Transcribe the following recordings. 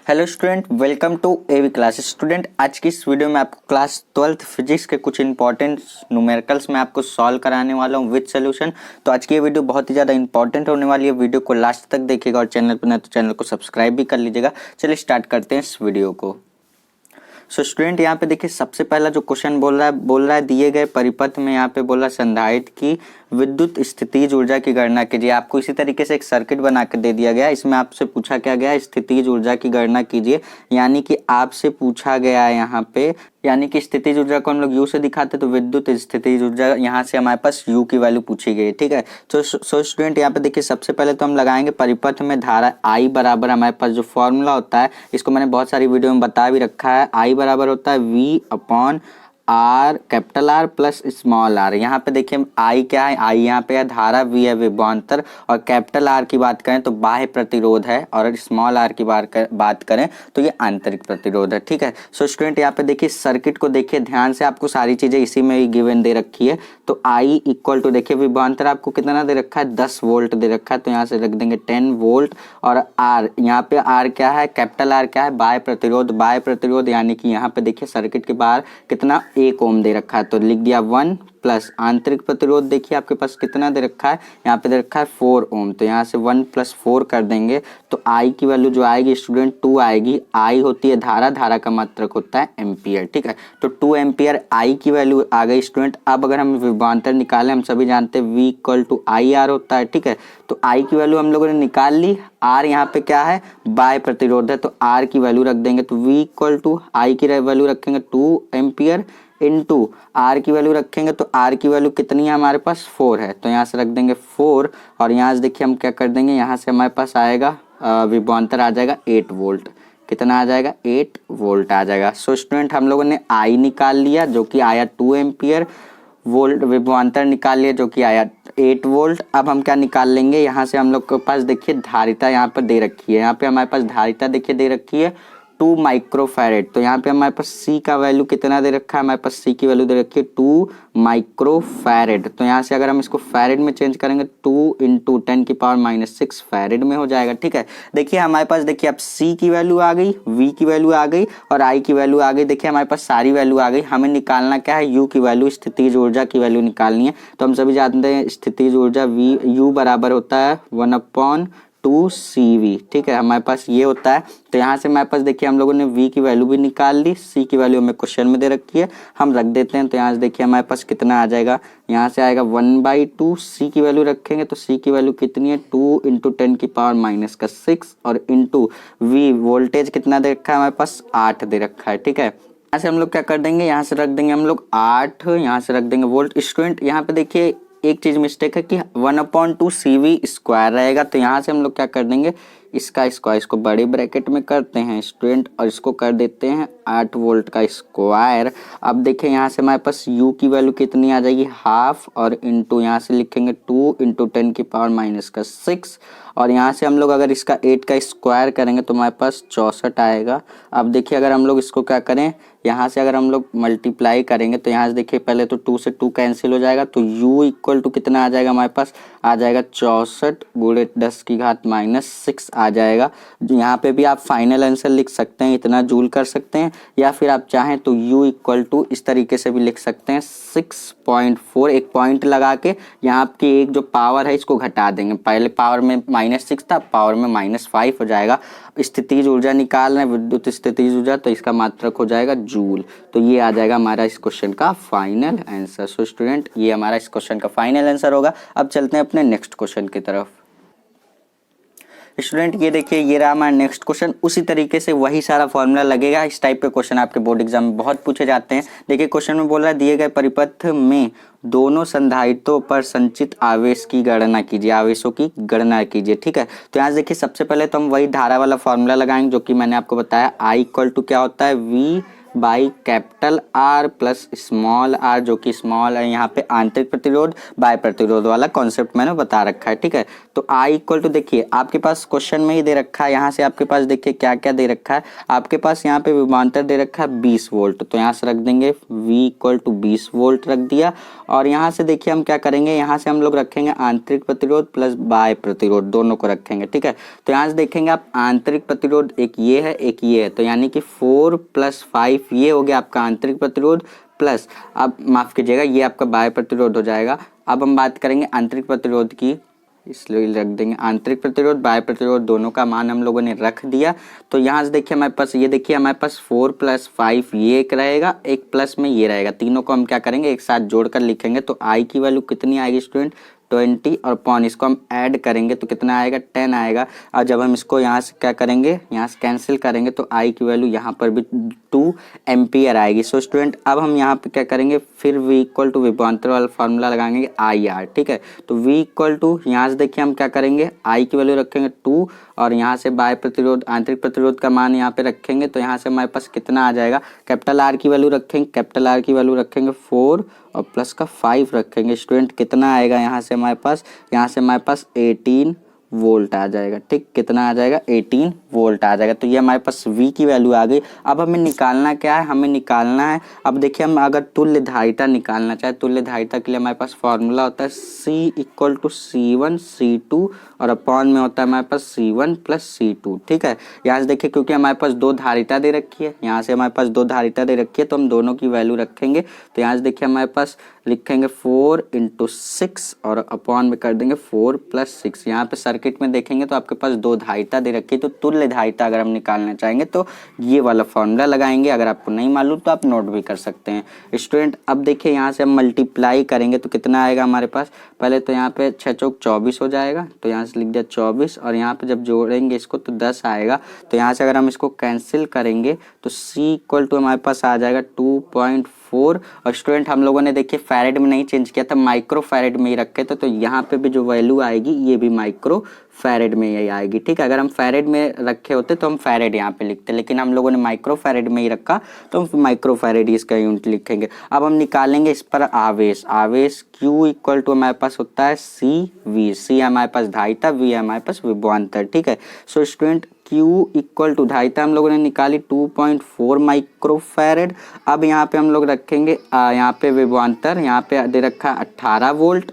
Hello student, welcome to AV class. Student, आज की इस वीडियो में आपको क्लास 12th फिजिक्स के कुछ इंपॉर्टेंट न्यूमेरिकल्स में आपको सॉल्व कराने वाला हूँ विद सोल्यूशन। तो आज की ये वीडियो बहुत ही ज़्यादा इंपॉर्टेंट होने वाली है। वीडियो को लास्ट तक देखिएगा और चैनल पर नहीं तो चैनल को सब्सक्राइब भी कर लीजिएगा। चलिए स्टार्ट करते हैं इस वीडियो को। सो स्टूडेंट, यहाँ पे देखिए सबसे पहला जो क्वेश्चन बोल रहा है दिए गए परिपथ में यहाँ पे बोल रहा है संधारित्र की विद्युत स्थितिज ऊर्जा की गणना कीजिए। आपको इसी तरीके से एक सर्किट बना के दे दिया गया है। इसमें आपसे पूछा क्या गया है, स्थितिज ऊर्जा की गणना कीजिए। यानी कि आपसे पूछा गया है यहाँ पे, यानी कि स्थितिज ऊर्जा को हम लोग यू से दिखाते तो विद्युत स्थितिज ऊर्जा यहाँ से हमारे पास यू की वैल्यू पूछी गई है। ठीक है, तो स्टूडेंट यहाँ पे देखिए सबसे पहले तो हम लगाएंगे परिपथ में धारा आई बराबर, हमारे पास जो फॉर्मूला होता है इसको मैंने बहुत सारी वीडियो में बता भी रखा है। आई बराबर होता है V upon R, capital R plus small r. यहाँ पे देखिए आई क्या है, आई यहाँ पे है धारा, वी है विभवांतर, और कैपिटल आर की बात करें तो बाह्य प्रतिरोध है, और स्मॉल आर की बात करें तो ये आंतरिक प्रतिरोध है। ठीक है, सो स्टूडेंट यहाँ पे देखिए सर्किट को देखिए ध्यान से, आपको सारी चीजें इसी में ही गिवन दे रखी है। तो आई इक्वल टू देखिए विभवांतर आपको कितना दे रखा है, 10 वोल्ट दे रखा है, तो यहाँ से रख देंगे 10 वोल्ट। और आर, यहाँ पे आर क्या है, कैपिटल आर क्या है, बाह्य प्रतिरोध। बाह्य प्रतिरोध यानी कि यहाँ पे देखिए सर्किट के बाहर कितना 1 ओम दे रखा है, तो लिख दिया 1 प्लस आंतरिक प्रतिरोध देखिए आपके पास कितना दे रखा है, यहाँ पे दे रखा है 4 ओम, तो यहाँ से 1 + 4 कर देंगे तो आई की वैल्यू जो आएगी स्टूडेंट 2 आएगी। आई होती है धारा, धारा का मात्रक होता है एम्पियर। ठीक है, तो 2 एम्पियर आई की वैल्यू आ गई स्टूडेंट। अब अगर हम विभवांतर निकालें, हम सभी जानते हैं V = IR होता है। ठीक है, तो आई की वैल्यू हम लोगों ने निकाल ली। आर यहाँ पे क्या है, बाह्य प्रतिरोध है, तो आर की वैल्यू रख देंगे, तो V = आई की वैल्यू रखेंगे 2 एम्पियर इनटू आर की वैल्यू रखेंगे, तो आर की वैल्यू कितनी है हमारे पास 4 है, तो यहाँ से रख देंगे 4। और यहाँ से देखिए हम क्या कर देंगे, यहाँ से हमारे पास आएगा विभवांतर आ जाएगा 8 वोल्ट। कितना आ जाएगा, 8 वोल्ट आ जाएगा। सो स्टूडेंट हम लोगों ने आई निकाल लिया जो कि आया 2 एम्पियर, वोल्ट विभवांतर निकाल लिया जो कि आया 8 वोल्ट। अब हम क्या निकाल लेंगे, यहाँ से हम लोग के पास देखिए धारिता यहाँ पर दे रखी है, यहाँ पे हमारे पास धारिता देखिए दे रखी है 2 माइक्रोफैरेड। तो यहाँ पे हमारे पास C का वैल्यू कितना दे रखा है, हमारे पास C की वैल्यू दे रखी है 2 माइक्रोफैरेड। तो यहाँ से अगर हम इसको फैरेड में चेंज करेंगे 2 × 10⁻⁶ फैरेड में हो जाएगा। ठीक है, देखिए हमारे पास देखिए अब C की वैल्यू आ गई, V की वैल्यू आ गई और I की वैल्यू आ गई। देखिए हमारे पास सारी वैल्यू आ गई। हमें निकालना क्या है, U की वैल्यू, स्थितिज ऊर्जा की वैल्यू निकालनी है। तो हम सभी जानते हैं स्थितिज ऊर्जा U बराबर होता है 1/2CV। ठीक है, हमारे पास ये होता है। तो यहाँ से हमारे पास देखिए हम लोगों ने V की वैल्यू भी निकाल ली, C की वैल्यू हमें क्वेश्चन में दे रखी है, हम रख देते हैं। तो यहाँ से देखिए हमारे पास कितना आ जाएगा, यहाँ से आएगा 1/2। C की वैल्यू रखेंगे तो C की वैल्यू कितनी है, 2 × 10⁻⁶ और इंटू V, वोल्टेज कितना दे रखा है हमारे पास, 8 दे रखा है। ठीक है, यहाँ से हम लोग क्या कर देंगे, यहाँ से रख देंगे हम लोग 8, यहाँ से रख देंगे वोल्ट। स्टूडेंट यहाँ पे देखिए एक चीज मिस्टेक है कि 1/2CV² रहेगा, तो यहाँ से हम लोग क्या कर देंगे, इसका स्क्वायर, इसको बड़े ब्रैकेट में करते हैं स्टूडेंट और इसको कर देते हैं 8 वोल्ट का स्क्वायर। अब देखें यहाँ से हमारे पास U की वैल्यू कितनी आ जाएगी, हाफ, और इंटू यहाँ से लिखेंगे 2 × 10⁻⁶। और यहाँ से हम लोग अगर इसका 8 का स्क्वायर करेंगे तो हमारे पास 64 आएगा। अब देखिए अगर हम लोग इसको क्या करें, यहाँ से अगर हम लोग मल्टीप्लाई करेंगे तो यहाँ से देखिए पहले तो 2 से 2 कैंसिल हो जाएगा, तो U = कितना आ जाएगा हमारे पास, आ जाएगा 64 × 10⁻⁶ आ जाएगा। यहाँ पे भी आप फाइनल आंसर लिख सकते हैं, इतना जूल कर सकते हैं, या फिर आप चाहें तो U = इस तरीके से भी लिख सकते हैं 6.4। एक पॉइंट लगा के यहाँ आपकी एक जो पावर है इसको घटा देंगे, पहले पावर में -6 था, पावर में -5 हो जाएगा। स्थितिज ऊर्जा निकाल रहे हैं, विद्युत स्थितिज ऊर्जा, तो इसका मात्रक हो जाएगा जूल। तो ये आ जाएगा हमारा इस क्वेश्चन का फाइनल आंसर। सो स्टूडेंट ये हमारा इस क्वेश्चन का फाइनल आंसर होगा। अब चलते हैं अपने नेक्स्ट क्वेश्चन की तरफ। स्टूडेंट ये देखिए ये रहा हमारा नेक्स्ट क्वेश्चन। उसी तरीके से वही सारा फॉर्मूला लगेगा। इस टाइप के क्वेश्चन आपके बोर्ड एग्जाम में बहुत पूछे जाते हैं। देखिए क्वेश्चन में बोल रहा है दिए गए परिपथ में दोनों संधारित्रों पर संचित आवेश की गणना कीजिए, आवेशों की गणना कीजिए। ठीक है, तो यहाँ से देखिए सबसे पहले तो हम वही धारा वाला फॉर्मूला लगाएंगे जो कि मैंने आपको बताया। I = क्या होता है, V by capital R plus small r, जो कि स्मॉल है यहाँ पे आंतरिक प्रतिरोध बाय प्रतिरोध वाला कॉन्सेप्ट मैंने बता रखा है। ठीक है, तो आई इक्वल टू देखिए आपके पास क्वेश्चन में ही दे रखा है, यहाँ से आपके पास देखिए क्या क्या दे रखा है। आपके पास यहाँ पे विभवांतर दे रखा है 20 वोल्ट, तो यहाँ से रख देंगे V इक्वल टू 20 वोल्ट रख दिया। और यहाँ से देखिए हम क्या करेंगे, यहाँ से हम लोग रखेंगे आंतरिक प्रतिरोध प्लस बाह्य प्रतिरोध, दोनों को रखेंगे। ठीक है, तो यहाँ से देखेंगे आप आंतरिक प्रतिरोध एक ये है एक ये है, तो यानी कि 4 + 5 ये हो गया आपका आंतरिक प्रतिरोध प्लस, अब माफ कीजिएगा ये आपका बाह्य प्रतिरोध हो जाएगा। अब हम बात करेंगे आंतरिक प्रतिरोध की, इसलिए रख देंगे आंतरिक प्रतिरोध बाह्य प्रतिरोध दोनों का मान हम लोगों ने रख दिया। तो यहाँ से देखिए हमारे पास ये देखिए हमारे पास 4 + 5 ये एक रहेगा, एक प्लस में ये रहेगा, तीनों को हम क्या करेंगे एक साथ जोड़कर लिखेंगे। तो आई की वैल्यू कितनी आएगी स्टूडेंट 20, और अपॉन इसको हम ऐड करेंगे तो कितना आएगा 10 आएगा। और जब हम इसको यहाँ से क्या करेंगे यहाँ से कैंसिल करेंगे तो आई की वैल्यू यहाँ पर भी 2 एम्पियर आएगी। सो स्टूडेंट अब हम यहाँ पे क्या करेंगे फिर V इक्वल टू विभवांतर वाला फॉर्मूला लगाएंगे IR। ठीक है, तो V इक्वल टू यहाँ से देखिए हम क्या करेंगे आई की वैल्यू रखेंगे 2, और यहाँ से बाह्य प्रतिरोध आंतरिक प्रतिरोध का मान यहाँ पे रखेंगे, तो यहाँ से हमारे पास कितना आ जाएगा, कैपिटल R की वैल्यू रखेंगे, कैपिटल R की वैल्यू रखेंगे 4 और प्लस का 5 रखेंगे। स्टूडेंट कितना आएगा यहाँ से हमारे पास 18 वोल्ट आ जाएगा। ठीक, कितना आ जाएगा 18 वोल्ट आ जाएगा। तो ये हमारे पास V की वैल्यू आ गई। अब हमें निकालना क्या है, हमें निकालना है, अब देखिए हम अगर तुल्य धारिता निकालना चाहे, तुल्य धारिता के लिए हमारे पास फॉर्मूला होता है C equal to C1 C2 और अपॉन में होता है हमारे पास C1 + C2। ठीक है, यहाँ से देखिए क्योंकि हमारे पास दो धारिता दे रखी है, यहाँ से हमारे पास दो धारिता दे रखी है तो हम दोनों की वैल्यू रखेंगे। तो यहाँ से देखिए हमारे पास लिखेंगे 4 × 6 और अपॉन में कर देंगे 4 + 6। यहाँ पे सर्किट में देखेंगे तो आपके पास दो धारिता दे रखी है, तो तुल्य धारिता अगर हम निकालना चाहेंगे तो ये वाला फॉर्मूला लगाएंगे। अगर आपको नहीं मालूम तो आप नोट भी कर सकते हैं स्टूडेंट। अब देखिए यहाँ से हम मल्टीप्लाई करेंगे तो कितना आएगा हमारे पास, पहले तो यहाँ पे 6 चौक 24 हो जाएगा, तो यहाँ से लिख दिया 24, और यहाँ पे जब जोड़ेंगे इसको तो 10 आएगा। तो यहाँ से अगर हम इसको कैंसिल करेंगे तो C इक्वल टू हमारे पास आ जाएगा 2.4। और स्टूडेंट हम लोगों ने देखिए फैरेड में नहीं चेंज किया था, माइक्रो फैरेड में ही रखे थे, तो यहाँ पे भी जो वैल्यू आएगी ये भी माइक्रो फैरेड में ही आएगी। ठीक है, अगर हम फैरेड में रखे होते तो हम फैरेड यहाँ पे लिखते, लेकिन हम लोगों ने माइक्रो फैरेड में ही रखा तो हम माइक्रो फैरेड इसका यूनिट लिखेंगे। अब हम निकालेंगे इस पर आवेश, आवेश Q इक्वल टू हमारे पास होता है CV, C हमारे पास धारिता, V हमारे पास विभवांतर। ठीक है, so student Q equal to धारिता हम लोगों ने निकाली 2.4 माइक्रो फैरेड। अब यहाँ पे हम लोग रखेंगे यहाँ पे विभवांतर, यहाँ पे दे रखा है 18 वोल्ट।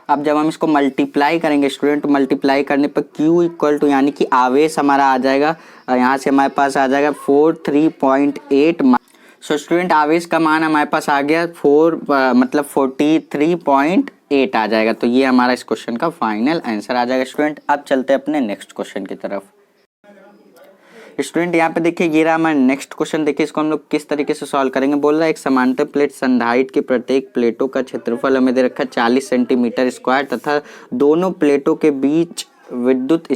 अब जब हम इसको मल्टीप्लाई करेंगे स्टूडेंट, मल्टीप्लाई करने पर Q इक्वल टू यानी कि आवेश हमारा आ जाएगा, यहाँ से हमारे पास आ जाएगा 43.8। सो स्टूडेंट आवेश का मान हमारे पास आ गया 43.8 आ जाएगा। तो ये हमारा इस क्वेश्चन का फाइनल आंसर आ जाएगा स्टूडेंट। अब चलते हैं अपने नेक्स्ट क्वेश्चन की तरफ। स्टूडेंट यहाँ पे देखिए ये रहा हमारा नेक्स्ट क्वेश्चन। देखिए इसको हम लोग किस तरीके से सॉल्व करेंगे। बोल रहा है एक समांतर प्लेट संधारित्र के प्रत्येक प्लेटों का क्षेत्रफल हमें दे रखा है 40 सेंटीमीटर स्क्वायर तथा दोनों प्लेटों के बीच विद्युत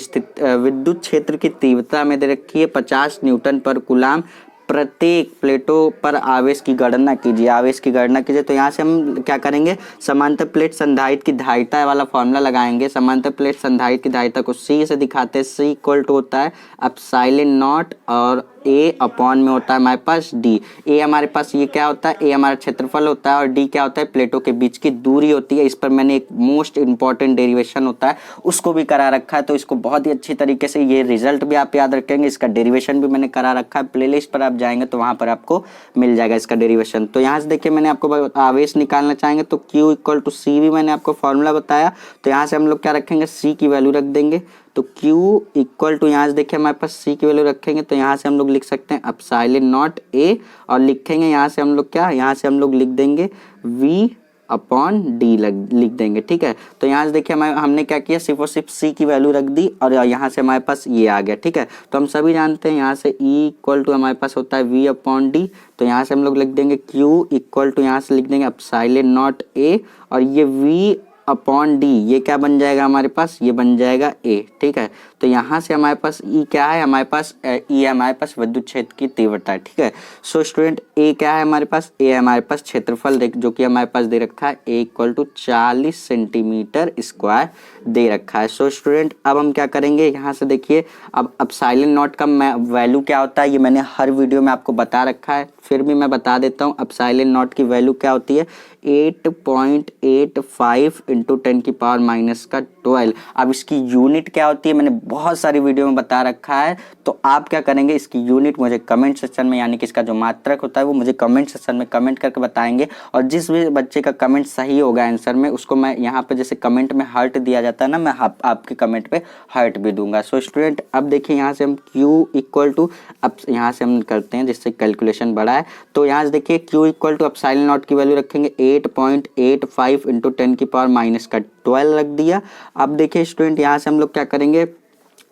क्षेत्र की तीव्रता हमें दे रखी है 50 न्यूटन पर कूलाम। प्रत्येक प्लेटों पर आवेश की गणना कीजिए, आवेश की गणना कीजिए। तो यहाँ से हम क्या करेंगे, समांतर प्लेट संधारित्र की धारिता वाला फॉर्मूला लगाएंगे। समांतर प्लेट संधारित्र की धारिता को C से दिखाते हैं। C इक्वल टू होता है एप्सिलॉन नॉट और A अपॉन में होता है हमारे पास D। A हमारे पास ये क्या होता है, A हमारा क्षेत्रफल होता है और D क्या होता है, प्लेटों के बीच की दूरी होती है। इस पर मैंने एक मोस्ट इंपॉर्टेंट डेरिवेशन होता है उसको भी करा रखा है, तो इसको बहुत ही अच्छी तरीके से ये रिजल्ट भी आप याद रखेंगे। इसका डेरिवेशन भी मैंने करा रखा है, प्लेलिस्ट पर आप जाएंगे तो वहां पर आपको मिल जाएगा इसका डेरिवेशन। तो यहाँ से देखिए मैंने आपको आवेश निकालना चाहेंगे तो Q इक्वल टू C भी मैंने आपको फॉर्मूला बताया। तो यहाँ से हम लोग क्या रखेंगे, C की वैल्यू रख देंगे। तो Q इक्वल टू यहाँ से देखिए हमारे पास C की वैल्यू रखेंगे तो यहाँ से हम लोग लिख सकते हैं एप्सिलॉन नॉट A और लिखेंगे यहाँ से हम लोग क्या, यहाँ से हम लोग लिख देंगे V अपॉन D लिख देंगे। ठीक है, तो यहाँ से देखिए हमने क्या किया, सिर्फ और सिर्फ C की वैल्यू रख दी और यहाँ से हमारे पास ये आ गया। ठीक है, तो हम सभी जानते हैं यहाँ से E इक्वल टू हमारे पास होता है V अपॉन D। तो यहाँ से हम लोग लिख देंगे Q इक्वल टू यहाँ से लिख देंगे एप्सिलॉन नॉट A और ये V अपॉन डी, ये क्या बन जाएगा हमारे पास, ये बन जाएगा ए। ठीक है, तो यहाँ से हमारे पास ई क्या है, हमारे पास ई है हमारे पास विद्युत क्षेत्र की तीव्रता है। ठीक है, सो स्टूडेंट ए क्या है हमारे पास, ए है हमारे पास क्षेत्रफल जो कि हमारे पास दे रखा है ए इक्वल टू 40 सेंटीमीटर स्क्वायर दे रखा है। सो स्टूडेंट अब हम क्या करेंगे, यहाँ से देखिए अब एप्सिलॉन नॉट का वैल्यू क्या होता है, ये मैंने हर वीडियो में आपको बता रखा है, फिर भी मैं बता देता हूँ। एप्सिलॉन नॉट की वैल्यू क्या होती है, 8.85 इंटू 10 की पावर माइनस का 12। अब इसकी यूनिट क्या होती है मैंने बहुत सारी वीडियो में बता रखा है, तो आप क्या करेंगे, इसकी यूनिट मुझे कमेंट सेक्शन में, यानी कि इसका जो मात्रक होता है वो मुझे कमेंट सेक्शन में कमेंट करके बताएंगे, और जिस भी बच्चे का कमेंट सही होगा आंसर में, उसको मैं यहाँ पे जैसे कमेंट में हार्ट दिया जाता है ना, मैं आपके कमेंट पे हार्ट भी दूंगा। सो स्टूडेंट अब देखिए यहाँ से हम Q इक्वल टू, अब यहाँ से हम करते हैं जिससे कैलकुलेशन बड़ा है, तो यहाँ से देखिए Q equal to epsilon naught की वैल्यू रखेंगे 8.85 इंटू 10 की पावर माइनस का 12 रख दिया। अब देखिए स्टूडेंट यहाँ से हम लोग क्या करेंगे,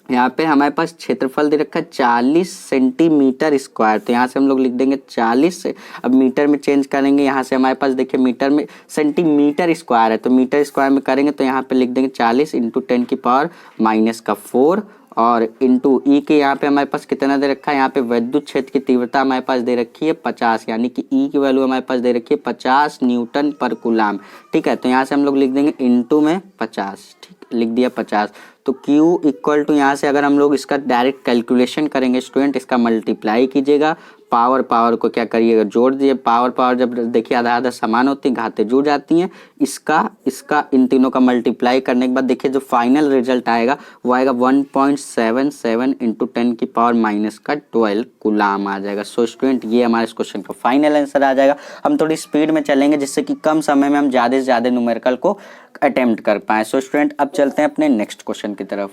यहाँ पे हमारे पास क्षेत्रफल दे रखा है 40 सेंटीमीटर स्क्वायर, तो यहाँ से हम लोग लिख देंगे 40, अब मीटर में चेंज करेंगे, यहाँ से हमारे पास देखिए मीटर में सेंटीमीटर स्क्वायर है, तो मीटर स्क्वायर में करेंगे तो यहाँ पे लिख देंगे 40 इंटू 10 की पावर माइनस का 4 और इंटू ई के यहाँ पे हमारे पास कितना दे रखा है, यहाँ पे विद्युत क्षेत्र की तीव्रता हमारे पास दे रखी है 50, यानी कि ई की वैल्यू हमारे पास दे रखी है 50 न्यूटन पर कूलाम। ठीक है, तो यहाँ से हम लोग लिख देंगे इंटू में 50, ठीक लिख दिया 50। तो Q इक्वल टू यहाँ से अगर हम लोग इसका डायरेक्ट कैलकुलेशन करेंगे स्टूडेंट, इसका मल्टीप्लाई कीजिएगा, पावर को क्या करिएगा, जोड़ दिए, पावर जब देखिए आधा आधा समान होती है, घातें जुड़ जाती हैं, इसका इन तीनों का मल्टीप्लाई करने के बाद देखिए जो फाइनल रिजल्ट आएगा वो आएगा 1.77 इंटू 10 की पावर माइनस का 12 कूलाम आ जाएगा। सो स्टूडेंट ये हमारे इस क्वेश्चन का फाइनल आंसर आ जाएगा। हम थोड़ी स्पीड में चलेंगे जिससे कि कम समय में हम ज़्यादा से ज़्यादा न्यूमेरिकल को अटेम्प्ट कर पाएँ। सो स्टूडेंट अब चलते हैं अपने नेक्स्ट क्वेश्चन की तरफ।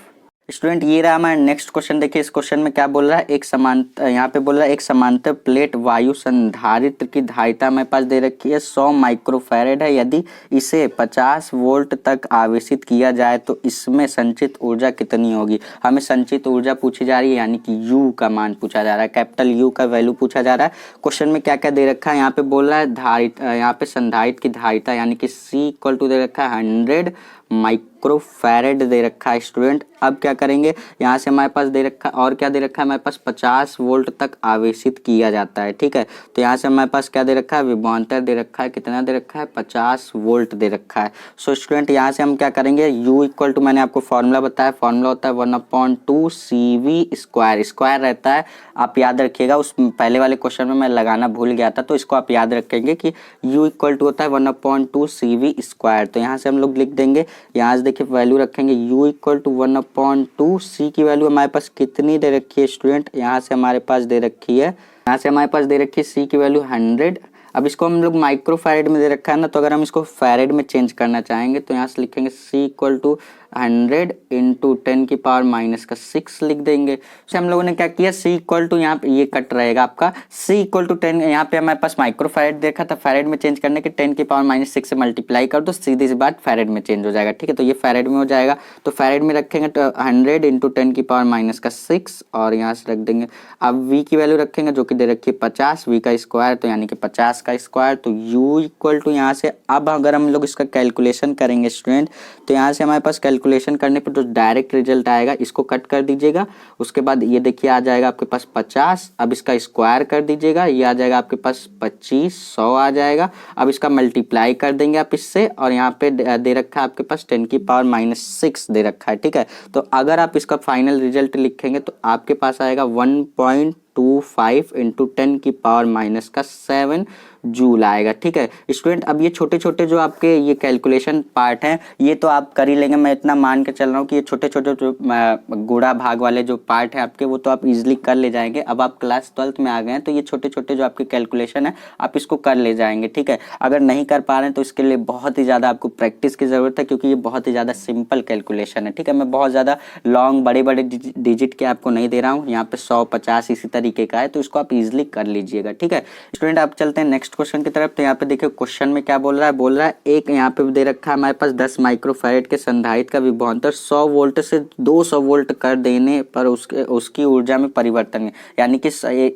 स्टूडेंट ये रहा हमारा नेक्स्ट क्वेश्चन। देखिए इस क्वेश्चन में क्या बोल रहा है, एक समांतर, यहाँ पे बोल रहा है एक समांतर प्लेट वायु संधारित्र की धारिता हमारे पास दे रखी है 100 माइक्रोफैरेड है, यदि इसे 50 वोल्ट तक आवेशित किया जाए तो इसमें संचित ऊर्जा कितनी होगी। हमें संचित ऊर्जा पूछी जा रही है, यानी कि U का मान पूछा जा रहा है, कैपिटल U का वैल्यू पूछा जा रहा है। क्वेश्चन में क्या क्या दे रखा है, यहाँ पे बोल रहा है धारित, यहाँ पे संधारित्र की धारिता यानी कि C इक्वल टू दे रखा है 100 माइक्रोफैरेड दे रखा है स्टूडेंट। अब क्या करेंगे, यहाँ से हमारे पास दे रखा है और क्या दे रखा है, हमारे पास 50 वोल्ट तक आवेशित किया जाता है। ठीक है, तो यहाँ से हमारे पास क्या दे रखा है, विभवांतर दे रखा है, कितना दे रखा है, 50 वोल्ट दे रखा है। सो स्टूडेंट यहाँ से हम क्या करेंगे, U इक्वल टू मैंने आपको फॉर्मूला बताया, फॉर्मूला होता है 1/2 CV स्क्वायर, स्क्वायर रहता है, आप याद रखिएगा, उस पहले वाले क्वेश्चन में मैं लगाना भूल गया था, तो इसको आप याद रखेंगे कि U इक्वल टू होता है 1/2 CV स्क्वायर। तो यहाँ से हम लोग लिख देंगे, यहाँ से देखिए वैल्यू रखेंगे U इक्वल टू 1/2, C की वैल्यू हमारे पास कितनी दे रखी है स्टूडेंट, यहाँ से हमारे पास दे रखी है, यहाँ से हमारे पास दे रखी है C की वैल्यू 100। अब इसको हम लोग माइक्रोफैरेड में दे रखा है ना, तो अगर हम इसको फैरेड में चेंज करना चाहेंगे तो यहाँ से लिखेंगे C इक्वल टू 100 इंटू 10 की पावर माइनस का 6 लिख देंगे। तो हम लोगों ने क्या किया, C इक्वल टू यहाँ पे ये कट रहेगा आपका, C इक्वल टू 10, यहाँ पे हमारे पास माइक्रोफैरेड देखा था, फैरेड में चेंज करने के 10 की पावर माइनस 6 से मल्टीप्लाई कर दो, सीधी सी बात फैरेड में चेंज हो जाएगा। ठीक है, तो ये फैरेड में हो जाएगा, तो फैरेड में रखेंगे तो 100 इंटू 10 की पावर माइनस का 6 और यहाँ से रख देंगे। अब V की वैल्यू रखेंगे जो कि दे रखी है 50, V का स्क्वायर तो यानी कि 50 का स्क्वायर, तो U इक्वल टू यहाँ से, अब अगर हम लोग इसका कैलकुलेशन करेंगे स्टूडेंट, तो यहाँ से हमारे पास कैलकुलेशन करने पर जो डायरेक्ट रिजल्ट आएगा इसको कट कर दीजिएगा, उसके बाद ये देखिए आ जाएगा आपके पास 50, अब इसका स्क्वायर कर दीजिएगा, ये आ जाएगा आपके पास 25, 100 आ जाएगा। अब इसका मल्टीप्लाई कर देंगे आप इससे, और यहाँ पे दे रखा है आपके पास 10 की पावर माइनस 6 दे रखा है। ठीक है, तो अगर आप इसका फाइनल रिजल्ट लिखेंगे तो आपके पास आएगा 1.25 इंटू 10 की पावर माइनस का 7 जूल आएगा। ठीक है स्टूडेंट, अब ये छोटे छोटे जो आपके ये कैलकुलेशन पार्ट हैं ये तो आप कर ही लेंगे, मैं इतना मान के चल रहा हूँ कि ये छोटे छोटे जो गुणा भाग वाले जो पार्ट है आपके वो तो आप इजीली कर ले जाएंगे। अब आप क्लास 12th में आ गए हैं तो ये छोटे छोटे जो आपके कैलकुलेशन है आप इसको कर ले जाएंगे। ठीक है, अगर नहीं कर पा रहे हैं तो इसके लिए बहुत ही ज़्यादा आपको प्रैक्टिस की ज़रूरत है, क्योंकि ये बहुत ही ज़्यादा सिंपल कैलकुलेशन है। ठीक है, मैं बहुत ज़्यादा लॉन्ग बड़े बड़े डिजिट के आपको नहीं दे रहा हूँ, यहाँ पे 100, 50 इसी तरीके तरीके का है, तो इसको आप इजीली कर लीजिएगा। ठीक है स्टूडेंट, आप चलते हैं नेक्स्ट क्वेश्चन की तरफ। तो यहाँ पे देखिए क्वेश्चन में क्या बोल रहा है एक यहाँ पे दे रखा है हमारे पास 10 माइक्रोफैरेड के संधारित्र का विभवांतर 100 वोल्ट से 200 वोल्ट कर देने पर उसकी ऊर्जा में परिवर्तन है। यानी कि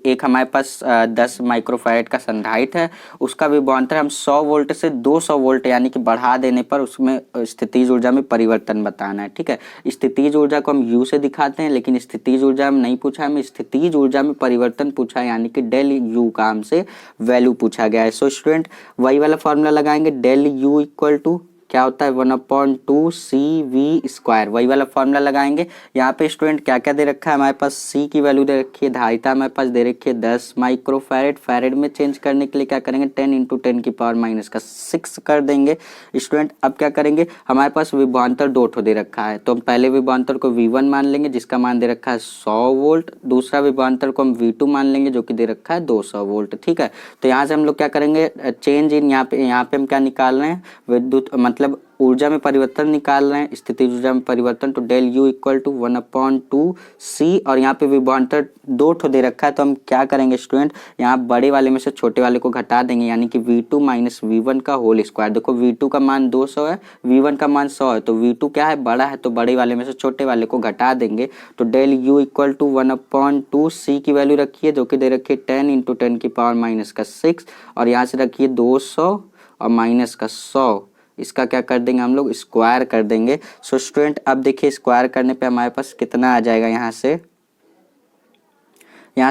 एक हमारे पास 10 माइक्रोफैरेड का संधारित्र है, उसका विभवांतर हम 100 वोल्ट से 200 वोल्ट यानी कि बढ़ा देने पर उसमें स्थितिज ऊर्जा में परिवर्तन बताना है। ठीक है, स्थितिज ऊर्जा को हम यू से दिखाते हैं, लेकिन स्थितिज ऊर्जा में नहीं पूछा, हमें स्थितिज ऊर्जा में परिवर्तन पूछा है, यानी कि डेल यू का हमसे वैल्यू पूछा गया है। सो स्टूडेंट वही वाला फॉर्मूला लगाएंगे, डेल यू इक्वल टू क्या होता है 1/2 CV², वही वाला फॉर्मूला लगाएंगे। यहाँ पे स्टूडेंट क्या क्या दे रखा है हमारे पास, C की वैल्यू दे रखी है, धारिता हमारे पास दे रखी है 10 माइक्रोफैरेड, फैरेड में चेंज करने के लिए क्या करेंगे 10 × 10⁻⁻6 कर देंगे। स्टूडेंट अब क्या करेंगे, हमारे पास विभवांतर 2 ठो दे रखा है, तो हम पहले विभवांतर को V1 मान लेंगे जिसका मान दे रखा है 100 वोल्ट, दूसरा विभवांतर को हम V2 मान लेंगे जो कि दे रखा है 200 वोल्ट। ठीक है, तो यहाँ से हम लोग क्या करेंगे, चेंज इन यहाँ पे हम क्या निकाल रहे हैं, विद्युत मतलब ऊर्जा में परिवर्तन निकाल रहे हैं, स्थितिज ऊर्जा में परिवर्तन, तो del u equal to 1/2 C, और यहाँ पे विभवांतर 2 ठो दे रखा है, तो हम क्या करेंगे स्टूडेंट, यहाँ बड़े वाले में से छोटे वाले को घटा देंगे, यानी कि V2 - V1 का होल स्क्वायर। देखो V2 का मान 200 है, V1 का मान 100 है, तो V2 क्या है बड़ा है, तो बड़े वाले में से छोटे वाले को घटा देंगे, तो del u equal to 1/2 C की वैल्यू रखिए जो कि दे रखी है 10 × 10⁻⁻6, और यहाँ से रखिए 200 और माइनस का 100, इसका क्या कर देंगे हम लोग स्क्वायर कर देंगे। सो स्टूडेंट अब देखिए स्क्वायर करने पे हमारे पास कितना आ जाएगा, यहाँ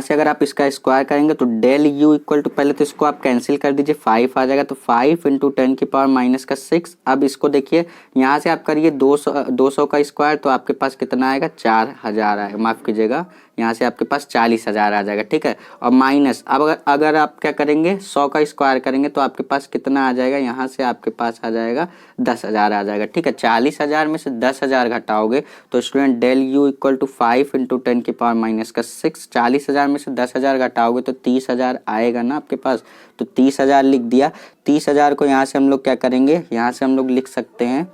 से अगर आप इसका स्क्वायर करेंगे तो डेल यू इक्वल टू, पहले तो इसको आप कैंसिल कर दीजिए, 5 आ जाएगा, तो 5 × 10⁻⁻6। अब इसको देखिए यहाँ से आप करिए 200 का स्क्वायर, तो आपके पास कितना आएगा 4000 आएगा, माफ़ कीजिएगा यहाँ से आपके पास 40,000 आ जाएगा। ठीक है, और माइनस अब अगर आप क्या करेंगे 100 का स्क्वायर करेंगे तो आपके पास कितना आ जाएगा, यहाँ से आपके पास आ जाएगा 10,000 आ जाएगा। ठीक है, 40,000 में से 10,000 घटाओगे तो student del u equal to 5 × 10⁻⁻6, 40,000 में से 10,000 घटाओगे तो 30,000 आएगा ना आपके पास, तो 30,000 लिख दिया। 30,000 को यहाँ से हम लोग क्या करेंगे, यहाँ से हम लोग लिख सकते हैं,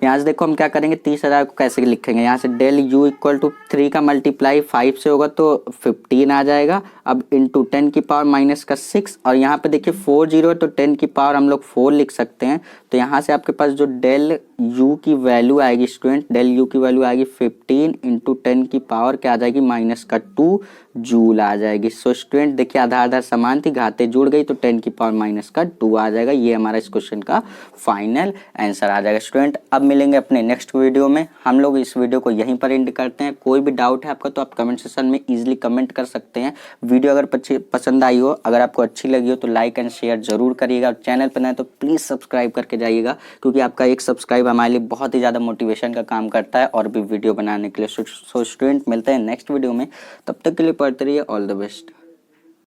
यहाँ से देखो हम क्या करेंगे 30,000 को कैसे लिखेंगे, यहाँ से डेल यू इक्वल टू 3 का मल्टीप्लाई 5 से होगा तो 15 आ जाएगा, अब इंटू 10⁻⁻6, और यहाँ पे देखिए 4 0 है तो 10 की पावर हम लोग 4 लिख सकते हैं, तो यहाँ से आपके पास जो डेल यू की वैल्यू आएगी स्टूडेंट, डेल यू की वैल्यू आएगी 15 × 10 की पावर क्या आ जाएगी -2 जूल आ जाएगी। सो स्टूडेंट देखिए आधार आधार समान थी, घाते जुड़ गई तो 10 की पावर -2 आ जाएगा। ये हमारा इस क्वेश्चन का फाइनल आंसर आ जाएगा। स्टूडेंट अब मिलेंगे अपने नेक्स्ट वीडियो में, हम लोग इस वीडियो को यहीं पर एंड करते हैं। कोई भी डाउट है आपका तो आप कमेंट सेक्शन में इजीली कमेंट कर सकते हैं। वीडियो अगर पसंद आई हो, अगर आपको अच्छी लगी हो तो लाइक एंड शेयर जरूर करिएगा, और चैनल पर नए तो प्लीज़ सब्सक्राइब करके जाइएगा, क्योंकि आपका एक सब्सक्राइब हमारे लिए बहुत ही ज़्यादा मोटिवेशन का काम करता है और भी वीडियो बनाने के लिए। सो स्टूडेंट मिलते हैं नेक्स्ट वीडियो में, तब तक के लिए पढ़ते रहिए, ऑल द बेस्ट।